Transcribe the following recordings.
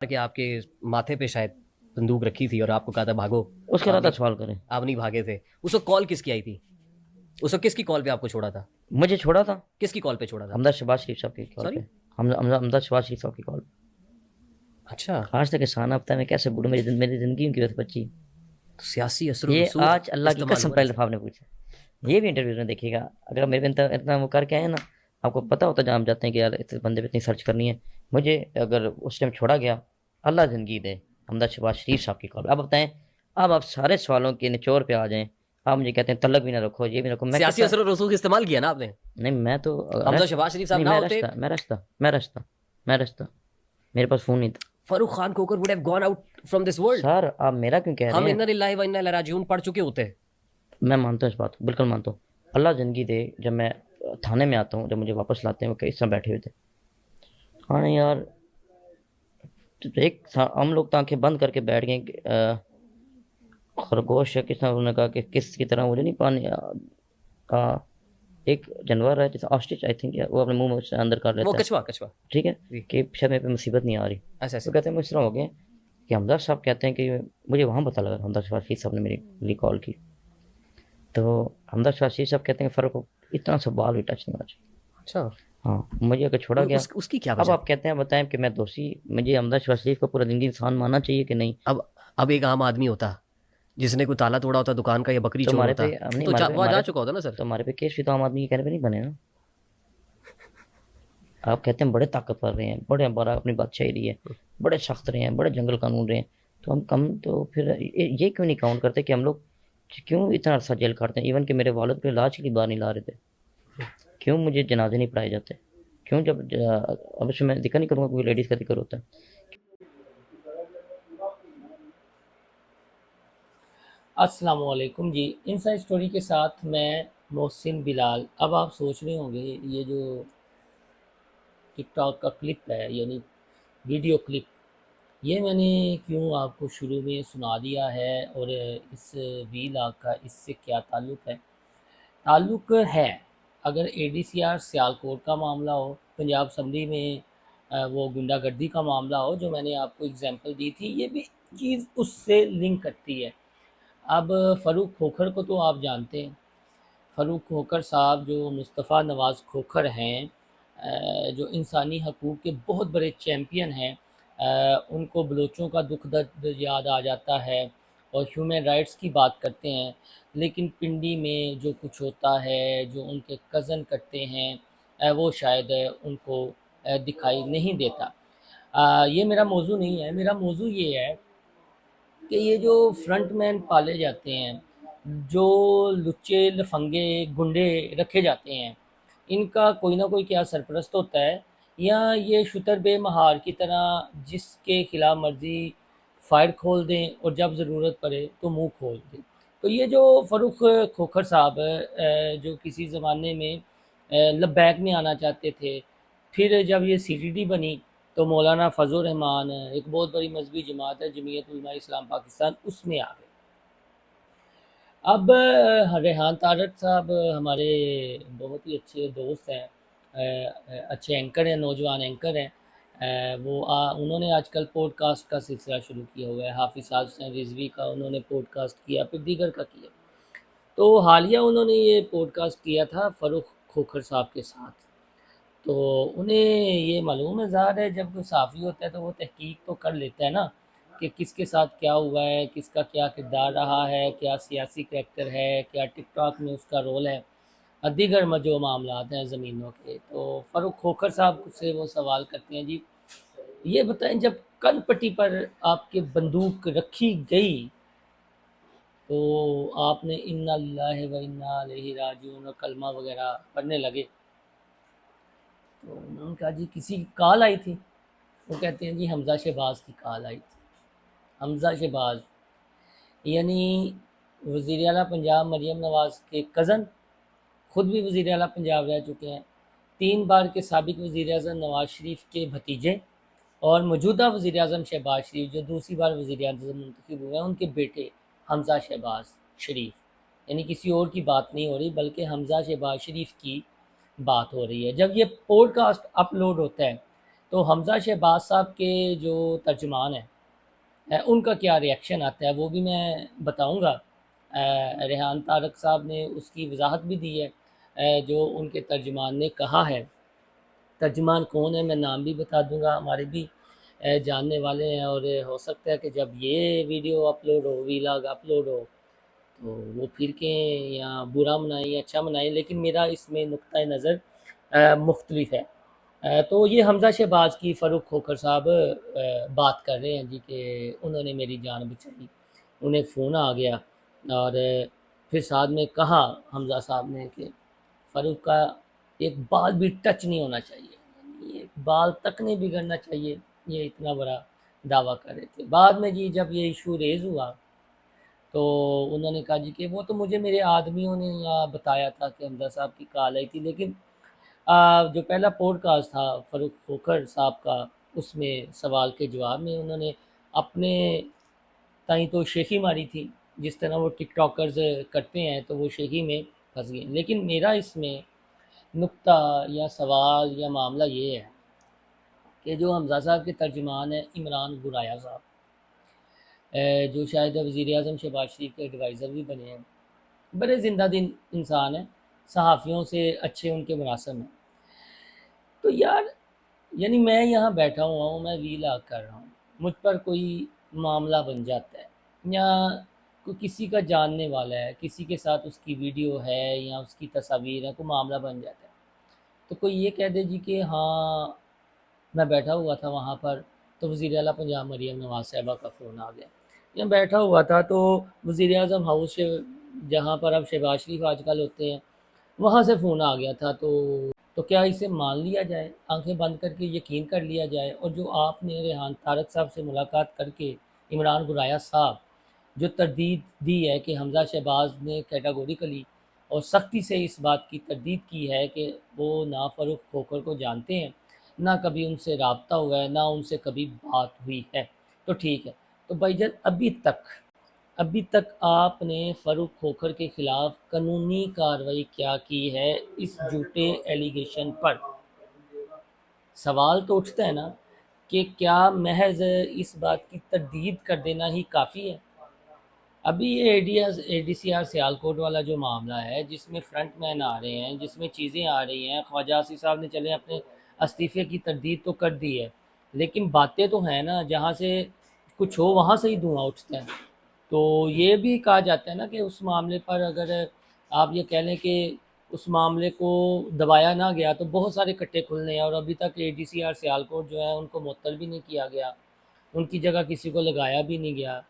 کہ آپ کے ماتھے پہ شاید بندوق رکھی تھی اور آپ کو کہا تھا بھاگو، اس کے بعد سوال کریں. آپ نہیں بھاگے تھے. اس وقت کال کس کی آئی تھی؟ اس وقت کس کی کال پہ آپ کو چھوڑا تھا؟ مجھے چھوڑا تھا کس کی کال پہ چھوڑا تھا؟ حمزہ شہباز شریف صاحب کی کال Sorry؟ پہ. حمزہ شہباز شریف صاحب کی کال پہ. اچھا، آج تک احسان ہفتہ میں کیسے بوڑھوں میری زندگی ان کی وجہ سے بچی. سیاسی اثر و یہ رسوخ آج اللہ کی استعمال قسم ہوا پہلے جیسے. دفعہ آپ نے پوچھا. یہ بھی انٹرویوز میں دیکھیے گا. اگر میرے پہ اتنا وہ کر کے آئے نا, آپ کو پتا ہوتا جہاں ہم جاتے ہیں کہ یار اس بندے پہ اتنی سرچ کرنی ہے. مجھے اگر اس ٹائم چھوڑا گیا, اللہ زندگی دے, حمزہ شہباز شریف صاحب کی کال. اب بتائیں, اب آپ سارے سوالوں کے نچوڑ پہ آ جائیں. آپ مجھے کہتے ہیں تلک بھی نہ رکھو, یہ بھی نہ رکھو. میں سیاسی کتنا اثر و رسوخ استعمال کیا نا آپ نے. نہیں, میں تو حمزہ شہباز شریف صاحب نہیں, نہ ہوتے، میں رشتہ میرے پاس فون نہیں تھا. فاروق Khan Khokhar would have gone out from this world. سر آپ میرا کیوں کہہ ہم رہے انا ہیں؟ للہ و انا الیہ راجعون پڑھ چکے ہوتے. میں مانتا ہوں اس بات کو, بالکل مانتا ہوں. اللہ زندگی دے, جب میں تھانے میں آتا ہوں, جب مجھے واپس لاتے ہیں, وہ کس طرح بیٹھے ہوئے تھے. ہاں یار, ایک ہم لوگ تو آنکھیں بند کر کے بیٹھ گئے کہ خرگوش ہے, کس طرح انہوں نے کہا کہ کس کی طرح, مجھے نہیں پانی ایک جانور ہے جیسے آسٹرچ آئی تھنک, وہ اپنے منہ سے اندر کر وہ لیتا ہے, کچھوا ٹھیک ہے, جی. کہ شاید میرے پہ مصیبت نہیں آ رہی. ایسا تو ایسا کہتے ہیں اس طرح ہو گئے کہ حمزہ صاحب کہتے ہیں کہ مجھے وہاں پتہ لگا, حمزہ شفیع صاحب نے میری لیے کال کی, تو حمزہ شفیع صاحب کہتے ہیں کہ فرق کو اتنا سا بال بھی ٹچ نہیں ہونا چاہیے. اچھا, ہاں, مجھے اگر چھوڑا گیا, اس کی کیا اب وجہ؟ آپ کہتے ہیں بتائیں کہ میں دوشی, مجھے حمزہ شفیع کو پورا زندگی انسان ماننا چاہیے کہ نہیں؟ اب ایک عام آدمی ہوتا جس نے کوئی تالا توڑا ہوتا دکان کا یا بکری تو چور ہمارے ہوتا پہ نہیں, تو وہاں جا چکا ہوتا نا سر. تو ہمارے پہ کیس بھی تو عام آدمی کے کہنے پہ نہیں بنے نا. آپ کہتے ہیں بڑے طاقتور رہے ہیں, بڑے بڑا اپنی بادشاہی رہی ہے, بڑے سخت رہے ہیں, بڑے جنگل قانون رہے ہیں, تو ہم کم تو پھر یہ کیوں نہیں کاؤنٹ کرتے کہ ہم لوگ کیوں اتنا عرصہ جیل کاٹتے ہیں؟ ایون کہ میرے والد کو علاج کے لیے باہر نہیں لا رہے تھے, کیوں مجھے جنازے نہیں پڑھائے جاتے, کیوں جب اب اس میں ذکر نہیں کروں گا کیونکہ لیڈیز کا ذکر ہوتا ہے. السلام علیکم جی. انسائیڈ اسٹوری کے ساتھ میں محسن بلال. اب آپ سوچ رہے ہوں گے یہ جو ٹک ٹاک کا کلپ ہے, یعنی ویڈیو کلپ, یہ میں نے کیوں آپ کو شروع میں سنا دیا ہے, اور اس ویلاگ کا اس سے کیا تعلق ہے؟ تعلق ہے, اگر اے ڈی سی آر سیالکوٹ کا معاملہ ہو, پنجاب اسمبلی میں وہ گنڈا گردی کا معاملہ ہو جو میں نے آپ کو اگزامپل دی تھی, یہ بھی چیز اس سے لنک کرتی ہے. اب فاروق کھوکھر کو تو آپ جانتے ہیں. فاروق کھوکھر صاحب جو مصطفیٰ نواز کھوکھر ہیں, جو انسانی حقوق کے بہت بڑے چیمپئن ہیں, ان کو بلوچوں کا دکھ درد یاد آ جاتا ہے اور ہیومن رائٹس کی بات کرتے ہیں, لیکن پنڈی میں جو کچھ ہوتا ہے, جو ان کے کزن کرتے ہیں, وہ شاید ان کو دکھائی نہیں دیتا. یہ میرا موضوع نہیں ہے. میرا موضوع یہ ہے کہ یہ جو فرنٹ مین پالے جاتے ہیں, جو لچے لفنگے گنڈے رکھے جاتے ہیں, ان کا کوئی نہ کوئی کیا سرپرست ہوتا ہے, یا یہ شتر بے مہار کی طرح جس کے خلاف مرضی فائر کھول دیں اور جب ضرورت پڑے تو منہ کھول دیں. تو یہ جو فاروق کھوکھر صاحب جو کسی زمانے میں لبیک میں آنا چاہتے تھے, پھر جب یہ سی ٹی ڈی بنی تو مولانا فضل الرحمان, ایک بہت بڑی مذہبی جماعت ہے جمعیت علماء اسلام پاکستان, اس میں آ گئے. اب ریحان طارق صاحب ہمارے بہت ہی اچھے دوست ہیں, اچھے اینکر ہیں, نوجوان اینکر ہیں. انہوں نے آج کل پوڈ کاسٹ کا سلسلہ شروع کیا ہوا ہے. حافظ حسین رضوی کا انہوں نے پوڈ کاسٹ کیا, پھر دیگر کا کیا. تو حالیہ انہوں نے یہ پوڈ کاسٹ کیا تھا فاروق کھوکھر صاحب کے ساتھ. تو انہیں یہ معلوم ہے, ظاہر ہے جب کوئی صحافی ہوتا ہے تو وہ تحقیق تو کر لیتا ہے نا کہ کس کے ساتھ کیا ہوا ہے, کس کا کیا کردار رہا ہے, کیا سیاسی کریکٹر ہے, کیا ٹک ٹاک میں اس کا رول ہے, دیگر جو معاملات ہیں زمینوں کے. تو فاروق کھوکھر صاحب سے وہ سوال کرتے ہیں, جی یہ بتائیں جب کن پٹی پر آپ کے بندوق رکھی گئی تو آپ نے انا للہ و انا الیہ راجعون کلمہ وغیرہ پڑھنے لگے, تو انہوں نے کہا جی کسی کی کال آئی تھی. وہ کہتے ہیں جی حمزہ شہباز کی کال آئی تھی. حمزہ شہباز یعنی وزیر اعلیٰ پنجاب مریم نواز کے کزن, خود بھی وزیر اعلیٰ پنجاب رہ چکے ہیں, 3 بار کے سابق وزیر اعظم نواز شریف کے بھتیجے, اور موجودہ وزیر اعظم شہباز شریف جو دوسری بار وزیر اعظم منتخب ہوئے ہیں, ان کے بیٹے حمزہ شہباز شریف. یعنی کسی اور کی بات نہیں ہو رہی بلکہ حمزہ شہباز شریف کی بات ہو رہی ہے. جب یہ پوڈ کاسٹ اپلوڈ ہوتا ہے تو حمزہ شہباز صاحب کے جو ترجمان ہیں ان کا کیا ریئیکشن آتا ہے وہ بھی میں بتاؤں گا۔ ریحان طارق صاحب نے اس کی وضاحت بھی دی ہے جو ان کے ترجمان نے کہا ہے۔ ترجمان کون ہے میں نام بھی بتا دوں گا، ہمارے بھی جاننے والے ہیں، اور ہو سکتا ہے کہ جب یہ ویڈیو اپلوڈ ہو، ویلاگ اپلوڈ ہو، تو وہ پھر کے یا برا منائیں یا اچھا منائیں، لیکن میرا اس میں نقطۂ نظر مختلف ہے۔ تو یہ حمزہ شہباز کی فاروق کھوکھر صاحب بات کر رہے ہیں جی کہ انہوں نے میری جان بچائی، انہیں فون آ گیا، اور پھر ساتھ میں کہا حمزہ صاحب نے کہ فاروق کا ایک بال بھی ٹچ نہیں ہونا چاہیے، یعنی ایک بال تک نہیں بگڑنا چاہیے، یہ اتنا بڑا دعویٰ کر رہے تھے۔ بعد میں جی جب یہ ایشو ریز ہوا تو انہوں نے کہا جی کہ وہ تو مجھے میرے آدمیوں نے بتایا تھا کہ حمزہ صاحب کی کال آئی تھی، لیکن جو پہلا پوڈ کاسٹ تھا فاروق کھوکھر صاحب کا، اس میں سوال کے جواب میں انہوں نے اپنے تائیں تو شیخی ماری تھی، جس طرح وہ ٹک ٹاکرز کرتے ہیں تو وہ شیخی میں پھنس گئے۔ لیکن میرا اس میں نقطہ یا سوال یا معاملہ یہ ہے کہ جو حمزہ صاحب کے ترجمان ہیں عمران گرایا صاحب، جو شاید وزیر اعظم شہباز شریف کے ایڈوائزر بھی بنے ہیں، بڑے زندہ دل انسان ہیں، صحافیوں سے اچھے ان کے مراسم ہیں۔ تو یار یعنی میں یہاں بیٹھا ہوا ہوں، میں ویلاگ کر رہا ہوں، مجھ پر کوئی معاملہ بن جاتا ہے، یا کوئی کسی کا جاننے والا ہے، کسی کے ساتھ اس کی ویڈیو ہے یا اس کی تصاویر ہے، کوئی معاملہ بن جاتا ہے، تو کوئی یہ کہہ دے جی کہ ہاں میں بیٹھا ہوا تھا وہاں پر تو وزیر اعلیٰ پنجاب مریم نواز صاحبہ کا فون آ گیا، یا بیٹھا ہوا تھا تو وزیر اعظم ہاؤس جہاں پر اب شہباز شریف آج کل ہوتے ہیں وہاں سے فون آ گیا تھا، تو کیا اسے مان لیا جائے، آنکھیں بند کر کے یقین کر لیا جائے؟ اور جو آپ نے ریحان طارق صاحب سے ملاقات کر کے عمران گرایا صاحب جو تردید دی ہے کہ حمزہ شہباز نے کیٹاگوریکلی اور سختی سے اس بات کی تردید کی ہے کہ وہ نہ فاروق کھوکھر کو جانتے ہیں، نہ کبھی ان سے رابطہ ہوا ہے، نہ ان سے کبھی بات ہوئی ہے، تو ٹھیک ہے۔ تو بھائی جان ابھی تک آپ نے فاروق کھوکھر کے خلاف قانونی کارروائی کیا کی ہے اس جھوٹے ایلیگیشن پر؟ سوال تو اٹھتا ہے نا کہ کیا محض اس بات کی تردید کر دینا ہی کافی ہے؟ ابھی یہ اے ڈی سی آر سیالکوٹ والا جو معاملہ ہے، جس میں فرنٹ مین آ رہے ہیں، جس میں چیزیں آ رہی ہیں، خواجہ آصف صاحب نے چلے اپنے استعفے کی تردید تو کر دی ہے، لیکن باتیں تو ہیں نا، جہاں سے کچھ ہو وہاں سے ہی دھواں اٹھتا ہے۔ تو یہ بھی کہا جاتا ہے نا کہ اس معاملے پر اگر آپ یہ کہہ لیں کہ اس معاملے کو دبایا نہ گیا تو بہت سارے کٹے کھلنے ہیں، اور ابھی تک اے ڈی سی آر سیالکوٹ جو ہے ان کو معطل بھی نہیں کیا گیا، ان کی جگہ کسی کو لگایا بھی نہیں گیا۔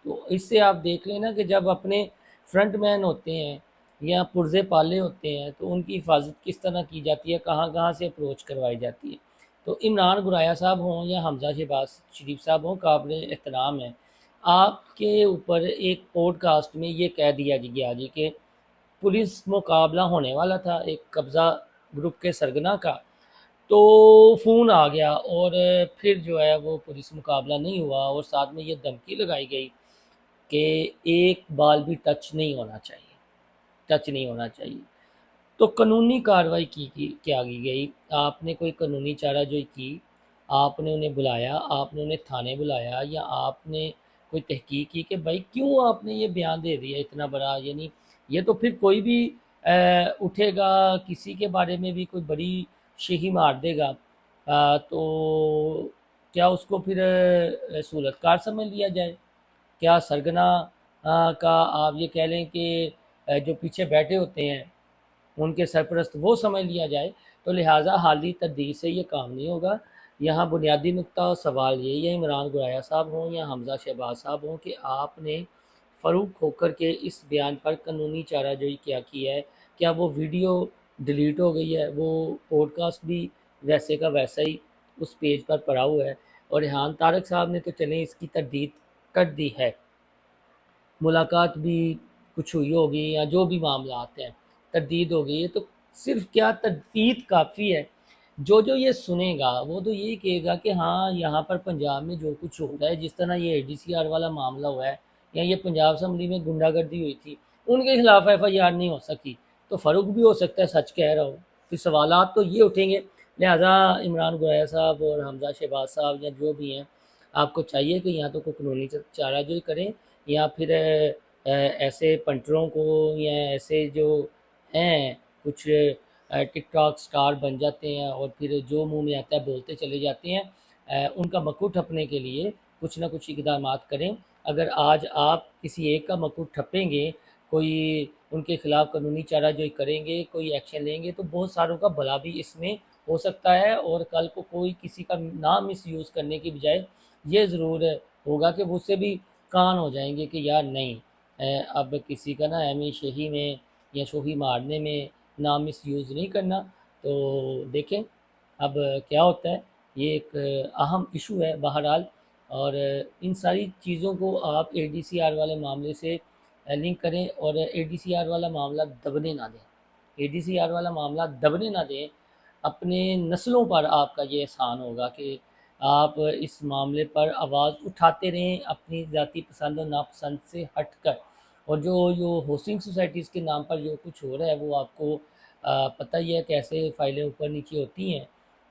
تو اس سے آپ دیکھ لیں نا کہ جب اپنے فرنٹ مین ہوتے ہیں یا پرزے پالے ہوتے ہیں تو ان کی حفاظت کس طرح کی جاتی ہے، کہاں سے اپروچ کروائی جاتی ہے۔ تو عمران گرایا صاحب ہوں یا حمزہ شہباز شریف صاحب ہوں، قابل احترام ہیں۔ آپ کے اوپر ایک پوڈ کاسٹ میں یہ کہہ دیا گیا جی کہ پولیس مقابلہ ہونے والا تھا ایک قبضہ گروپ کے سرگنا کا، تو فون آ گیا اور پھر جو ہے وہ پولیس مقابلہ نہیں ہوا، اور ساتھ میں یہ دھمکی لگائی گئی کہ ایک بال بھی ٹچ نہیں ہونا چاہیے۔ تو قانونی کارروائی کیا کی گئی؟ آپ نے کوئی قانونی چارہ جوئی کی؟ آپ نے انہیں بلایا، آپ نے انہیں تھانے بلایا، یا آپ نے کوئی تحقیق کی کہ بھائی کیوں آپ نے یہ بیان دے دیا اتنا بڑا؟ یعنی یہ تو پھر کوئی بھی اٹھے گا، کسی کے بارے میں بھی کوئی بڑی شیخی مار دے گا تو کیا اس کو پھر صورت کار سمجھ لیا جائے؟ کیا سرگنا کا آپ یہ کہہ لیں کہ جو پیچھے بیٹھے ہوتے ہیں ان کے سرپرست وہ سمجھ لیا جائے؟ تو لہٰذا حالی تردید سے یہ کام نہیں ہوگا۔ یہاں بنیادی نقطہ اور سوال یہی ہے، عمران گرایا صاحب ہوں یا حمزہ شہباز صاحب ہوں، کہ آپ نے فاروق کھوکھر کے اس بیان پر قانونی چارہ جوئی کیا کی ہے؟ کیا وہ ویڈیو ڈیلیٹ ہو گئی ہے؟ وہ پوڈ کاسٹ بھی ویسے کا ویسا ہی اس پیج پر پڑا ہوا ہے، اور ریحان طارق صاحب نے تو چلیں اس کی تردید کر دی ہے، ملاقات بھی کچھ ہوئی ہوگی یا جو بھی معاملات ہیں تردید ہو گئی ہے، تو صرف کیا تردید کافی ہے؟ جو یہ سنے گا وہ تو یہی کہے گا کہ ہاں یہاں پر پنجاب میں جو کچھ ہو رہا ہے، جس طرح یہ اے ڈی سی آر والا معاملہ ہوا ہے یا یہ پنجاب اسمبلی میں گنڈا گردی ہوئی تھی، ان کے خلاف ایف آئی آر نہیں ہو سکی، تو فاروق بھی ہو سکتا ہے سچ کہہ رہا ہو۔ پھر سوالات تو یہ اٹھیں گے لہٰذا عمران گویا صاحب اور حمزہ شہباز صاحب یا جو بھی ہیں، آپ کو چاہیے کہ یا تو کوئی قانونی چارہ جوئی کریں، یا پھر ایسے پنٹروں کو یا ایسے جو ہیں کچھ ٹک ٹاک سٹار بن جاتے ہیں اور پھر جو منہ میں آتا ہے بولتے چلے جاتے ہیں، ان کا مکو ٹھپنے کے لیے کچھ نہ کچھ اقدامات کریں۔ اگر آج آپ کسی ایک کا مکو ٹھپیں گے، کوئی ان کے خلاف قانونی چارہ جوئی کریں گے، کوئی ایکشن لیں گے، تو بہت ساروں کا بھلا بھی اس میں ہو سکتا ہے، اور کل کو کوئی کسی کا نام مس یوز کرنے کی بجائے یہ ضرور ہوگا کہ وہ سے بھی کان ہو جائیں گے کہ یار نہیں، اب کسی کا نا ایمی شہی میں یا شوہی مارنے میں نام مس یوز نہیں کرنا۔ تو دیکھیں اب کیا ہوتا ہے، یہ ایک اہم ایشو ہے بہرحال، اور ان ساری چیزوں کو آپ اے ڈی سی آر والے معاملے سے لنک کریں، اور اے ڈی سی آر والا معاملہ دبنے نہ دیں، اے ڈی سی آر والا معاملہ دبنے نہ دیں۔ اپنے نسلوں پر آپ کا یہ احسان ہوگا کہ آپ اس معاملے پر آواز اٹھاتے رہیں اپنی ذاتی پسند و ناپسند سے ہٹ کر، اور جو ہوسنگ سوسائٹیز کے نام پر جو کچھ ہو رہا ہے وہ آپ کو پتہ ہی ہے کیسے فائلیں اوپر نیچے ہوتی ہیں۔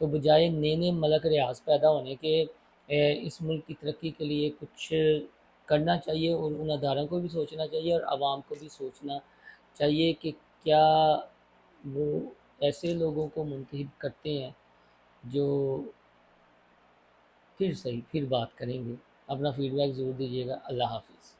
تو بجائے نئے نئے ملک ریاض پیدا ہونے کے، اس ملک کی ترقی کے لیے کچھ کرنا چاہیے، اور ان اداروں کو بھی سوچنا چاہیے اور عوام کو بھی سوچنا چاہیے کہ کیا وہ ایسے لوگوں کو منتخب کرتے ہیں جو پھر صحیح پھر بات کریں گے۔ اپنا فیڈ بیک ضرور دیجیے گا۔ اللہ حافظ۔